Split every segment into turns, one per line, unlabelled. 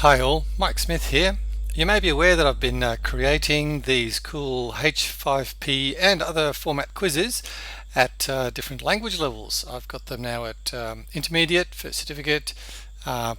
Hi all, Mike Smith here. You may be aware that I've been creating these cool H5P and other format quizzes at different language levels. I've got them now at intermediate, first certificate,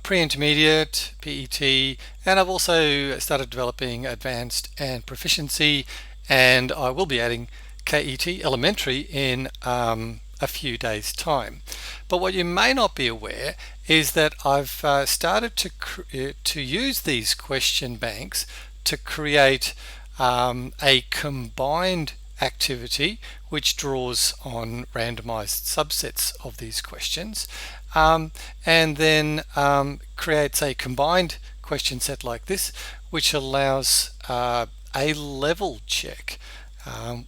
pre-intermediate, PET, and I've also started developing advanced and proficiency, and I will be adding KET elementary in a few days time. But what you may not be aware is that I've started to use these question banks to create a combined activity which draws on randomized subsets of these questions, and then creates a combined question set like this, which allows a level check,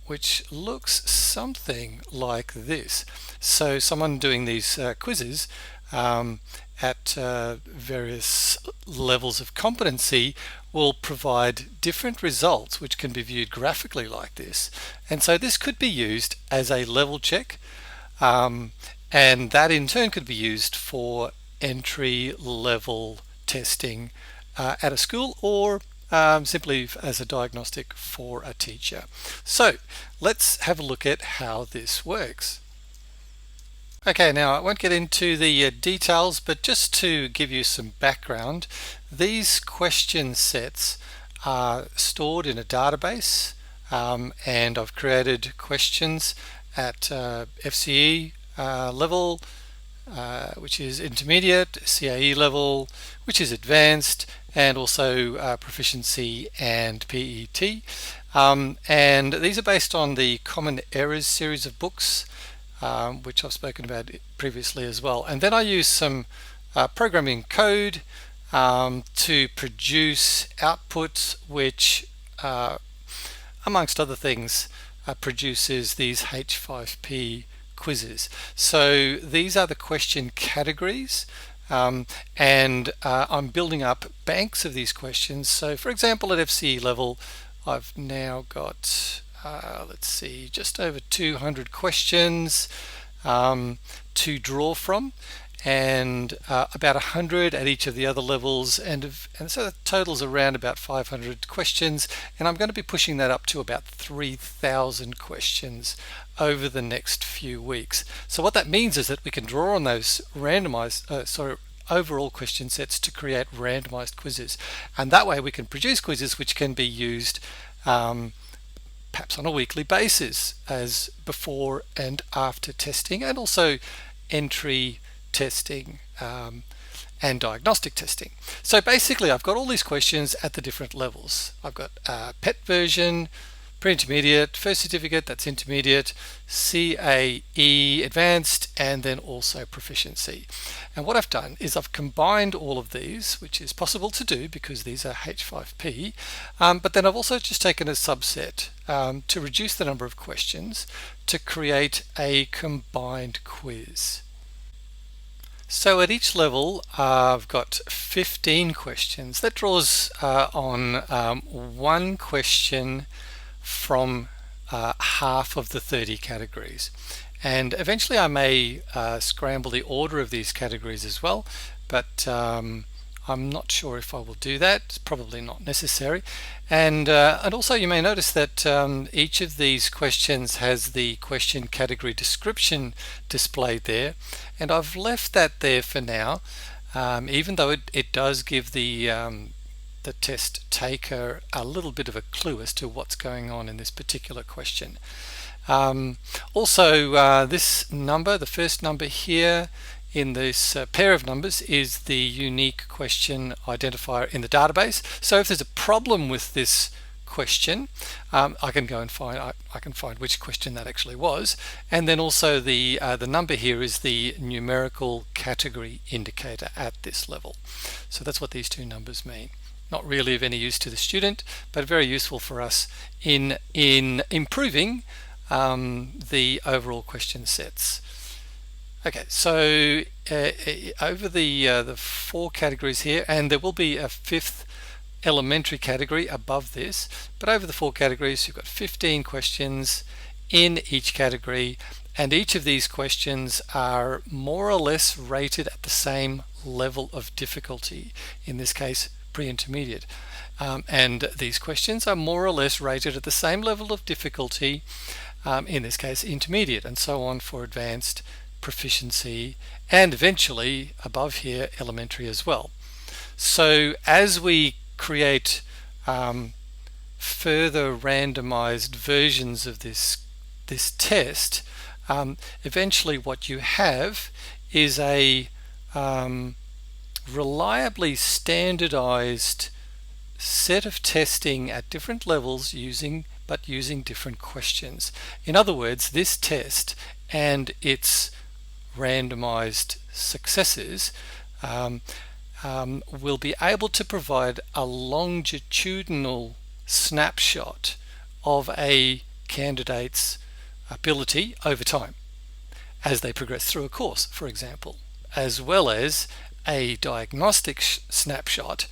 which looks something like this. So someone doing these quizzes at various levels of competency will provide different results which can be viewed graphically like this. And so this could be used as a level check, and that in turn could be used for entry level testing at a school, or simply as a diagnostic for a teacher. So let's have a look at how this works. Okay, now I won't get into the details, but just to give you some background, these question sets are stored in a database, and I've created questions at FCE level, which is intermediate, CAE level, which is advanced, and also proficiency and PET. And these are based on the Common Errors series of books, which I've spoken about previously as well. And then I use some programming code to produce outputs which, amongst other things, produces these H5P quizzes. So these are the question categories, and I'm building up banks of these questions. So for example, at FCE level, I've now got let's see, just over 200 questions to draw from, and about 100 at each of the other levels, and so the total's around about 500 questions, and I'm going to be pushing that up to about 3,000 questions over the next few weeks. So what that means is that we can draw on those randomized overall question sets to create randomized quizzes, and that way we can produce quizzes which can be used perhaps on a weekly basis as before and after testing, and also entry testing and diagnostic testing. So basically I've got all these questions at the different levels. I've got PET version, pre-intermediate, first certificate, that's intermediate, CAE advanced, and then also proficiency. And what I've done is I've combined all of these, which is possible to do because these are H5P, but then I've also just taken a subset to reduce the number of questions to create a combined quiz. So at each level I've got 15 questions. That draws on one question from half of the 30 categories, and eventually I may scramble the order of these categories as well, but I'm not sure if I will do that. It's probably not necessary. And also you may notice that each of these questions has the question category description displayed there, and I've left that there for now, even though it does give the test taker a little bit of a clue as to what's going on in this particular question. Also, this number, the first number here in this pair of numbers, is the unique question identifier in the database. So if there's a problem with this question, I can go and find I can find which question that actually was, and then also the number here is the numerical category indicator at this level. So that's what these two numbers mean. Not really of any use to the student, but very useful for us in improving the overall question sets. Okay, so over the four categories here, and there will be a fifth elementary category above this, but over the four categories you've got 15 questions in each category, and each of these questions are more or less rated at the same level of difficulty. In this case, pre-intermediate. And these questions are more or less rated at the same level of difficulty, in this case intermediate, and so on for advanced, proficiency, and eventually above here elementary as well. So as we create further randomized versions of this test, eventually what you have is a reliably standardized set of testing at different levels using different questions. In other words, this test and its randomized successes will be able to provide a longitudinal snapshot of a candidate's ability over time as they progress through a course, for example, as well as a diagnostic snapshot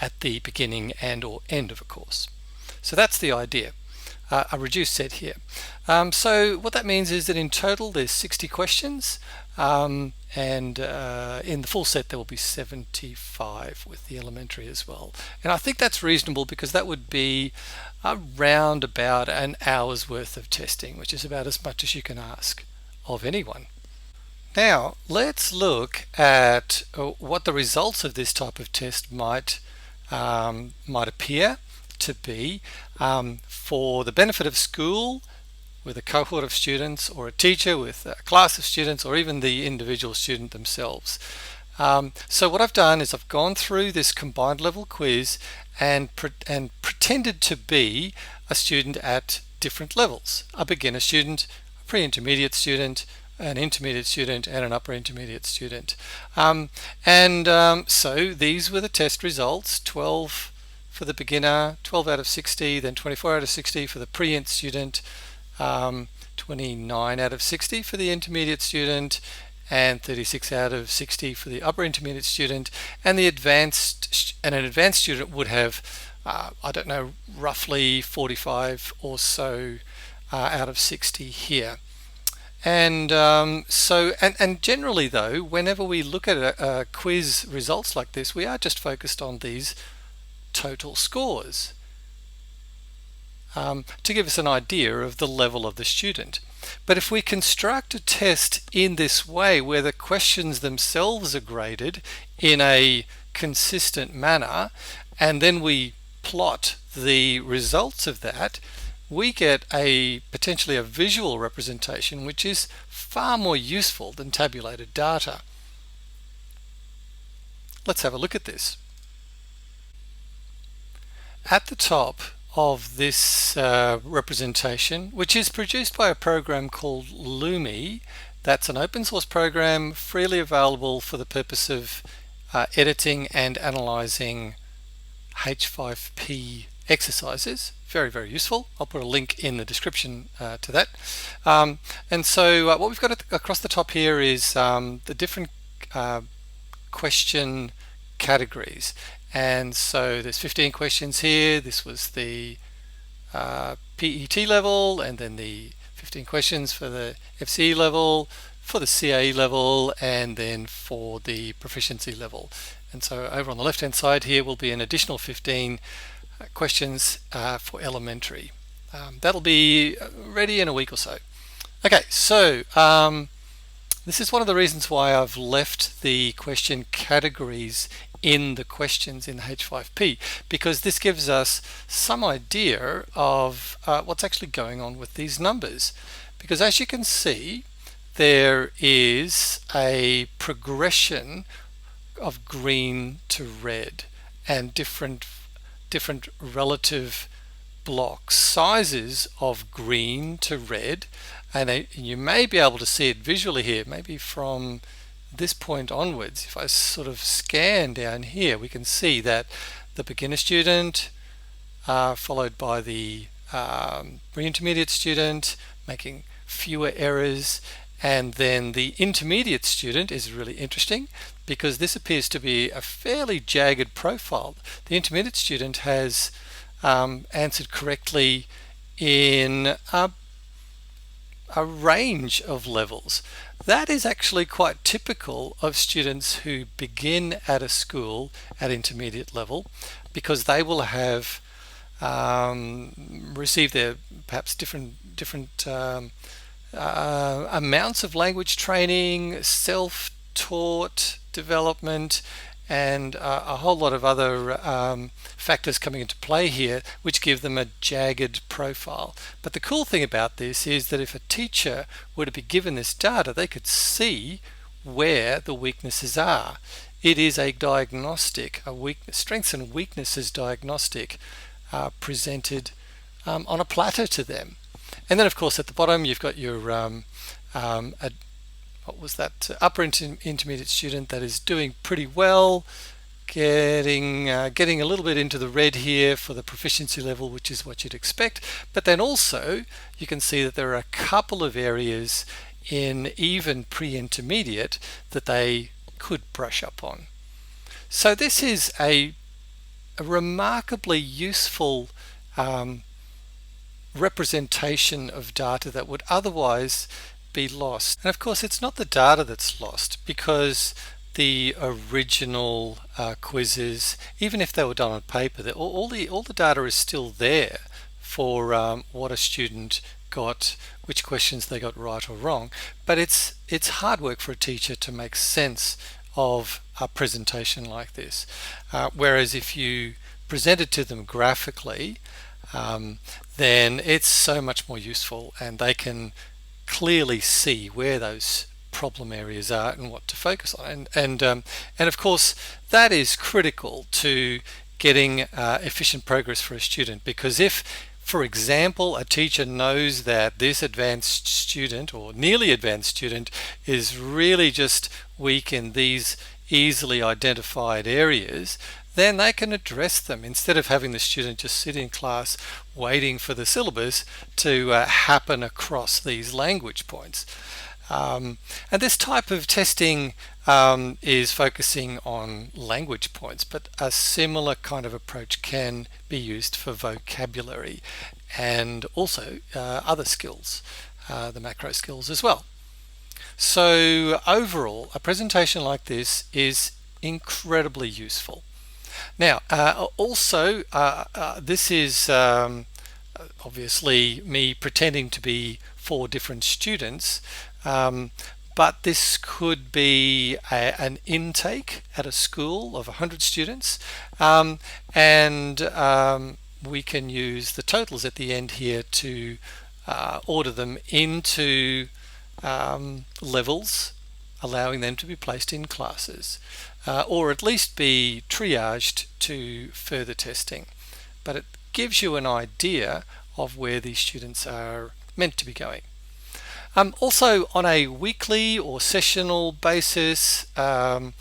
at the beginning and or end of a course. So that's the idea, a reduced set here. So what that means is that in total there's 60 questions, and in the full set there will be 75 with the elementary as well. And I think that's reasonable because that would be around about an hour's worth of testing, which is about as much as you can ask of anyone. Now let's look at what the results of this type of test might appear to be for the benefit of school with a cohort of students, or a teacher with a class of students, or even the individual student themselves. So what I've done is I've gone through this combined level quiz and pretended to be a student at different levels: a beginner student, a pre-intermediate student, an intermediate student, and an upper intermediate student. So these were the test results: 12 for the beginner, 12 out of 60, then 24 out of 60 for the pre-int student, 29 out of 60 for the intermediate student, and 36 out of 60 for the upper intermediate student. And an advanced student would have, I don't know, roughly 45 or so out of 60 here. And generally though, whenever we look at a quiz results like this, we are just focused on these total scores to give us an idea of the level of the student. But if we construct a test in this way, where the questions themselves are graded in a consistent manner, and then we plot the results of that, we get potentially a visual representation which is far more useful than tabulated data. Let's have a look at this. At the top of this representation, which is produced by a program called Lumi, that's an open source program freely available for the purpose of editing and analyzing H5P exercises. Very, very useful. I'll put a link in the description to that. And so what we've got across the top here is the different question categories. And so there's 15 questions here. This was the PET level, and then the 15 questions for the FCE level, for the CAE level, and then for the proficiency level. And so over on the left hand side here will be an additional 15 questions for elementary. That'll be ready in a week or so. Okay, so this is one of the reasons why I've left the question categories in the questions in the H5P, because this gives us some idea of what's actually going on with these numbers. Because as you can see, there is a progression of green to red, and different relative block sizes of green to red, and you may be able to see it visually here, maybe from this point onwards. If I sort of scan down here, we can see that the beginner student followed by the pre-intermediate student making fewer errors, and then the intermediate student is really interesting because this appears to be a fairly jagged profile. The intermediate student has answered correctly in a range of levels. That is actually quite typical of students who begin at a school at intermediate level, because they will have received their perhaps different amounts of language training, self-taught development, and a whole lot of other factors coming into play here, which give them a jagged profile. But the cool thing about this is that if a teacher were to be given this data, they could see where the weaknesses are. It is a diagnostic, a strengths and weaknesses diagnostic presented on a platter to them. And then, of course, at the bottom you've got your what was that, upper intermediate student that is doing pretty well, getting a little bit into the red here for the proficiency level, which is what you'd expect. But then also you can see that there are a couple of areas in even pre-intermediate that they could brush up on. So this is a remarkably useful representation of data that would otherwise be lost. And of course, it's not the data that's lost, because the original quizzes, even if they were done on paper, all the data is still there for what a student got, which questions they got right or wrong. But it's hard work for a teacher to make sense of a presentation like this. Whereas if you present it to them graphically, then it's so much more useful, and they can clearly see where those problem areas are and what to focus on. And of course, that is critical to getting efficient progress for a student, because if, for example, a teacher knows that this advanced student or nearly advanced student is really just weak in these easily identified areas, then they can address them instead of having the student just sit in class waiting for the syllabus to happen across these language points. And this type of testing is focusing on language points, but a similar kind of approach can be used for vocabulary and also other skills, the macro skills as well. So overall, a presentation like this is incredibly useful. Now, also, this is obviously me pretending to be 4 different students, but this could be an intake at a school of 100 students, and we can use the totals at the end here to order them into levels, allowing them to be placed in classes, or at least be triaged to further testing. But it gives you an idea of where these students are meant to be going. Also, on a weekly or sessional basis, a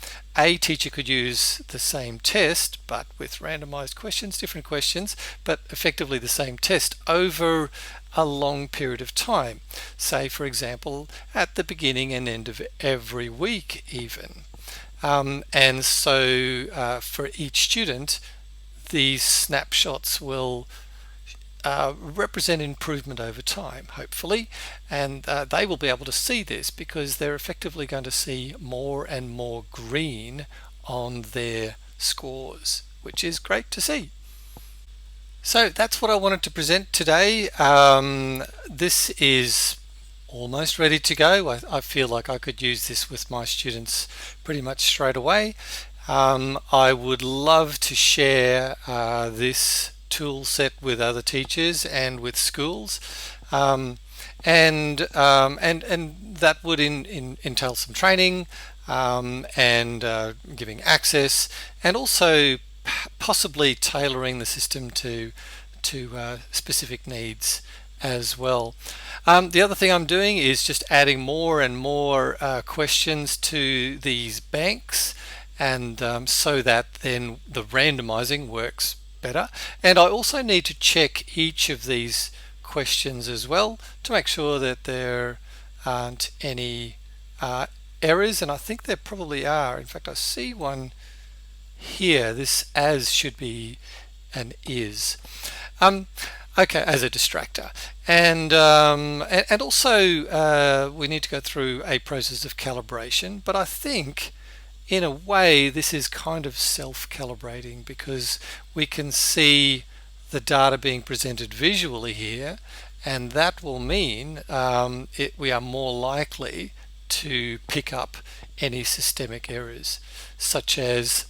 teacher could use the same test but with randomized questions, different questions, but effectively the same test over a long period of time. Say, for example, at the beginning and end of every week even. And so for each student, these snapshots will represent improvement over time, hopefully, and they will be able to see this because they're effectively going to see more and more green on their scores, which is great to see. So that's what I wanted to present today. This is almost ready to go. I feel like I could use this with my students pretty much straight away. I would love to share this tool set with other teachers and with schools, and that would entail some training and giving access, and also possibly tailoring the system to specific needs as well. The other thing I'm doing is just adding more and more questions to these banks, and so that then the randomizing works better. And I also need to check each of these questions as well to make sure that there aren't any errors, and I think there probably are. In fact, I see one here. This as should be an is. Okay, as a distractor, and also we need to go through a process of calibration. But I think, in a way, this is kind of self-calibrating because we can see the data being presented visually here, and that will mean we are more likely to pick up any systemic errors, such as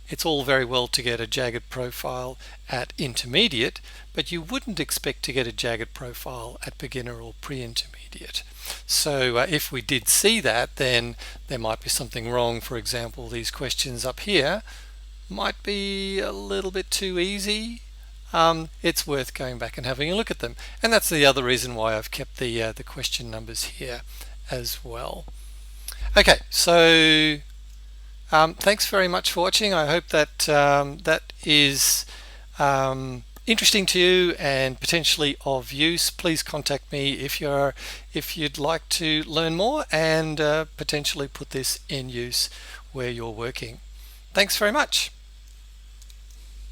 it's all very well to get a jagged profile at intermediate, but you wouldn't expect to get a jagged profile at beginner or pre-intermediate. So if we did see that, then there might be something wrong. For example, these questions up here might be a little bit too easy. It's worth going back and having a look at them, and that's the other reason why I've kept the question numbers here as well. Okay, so thanks very much for watching. I hope that that is interesting to you and potentially of use. Please contact me if you'd like to learn more and potentially put this in use where you're working. Thanks very much.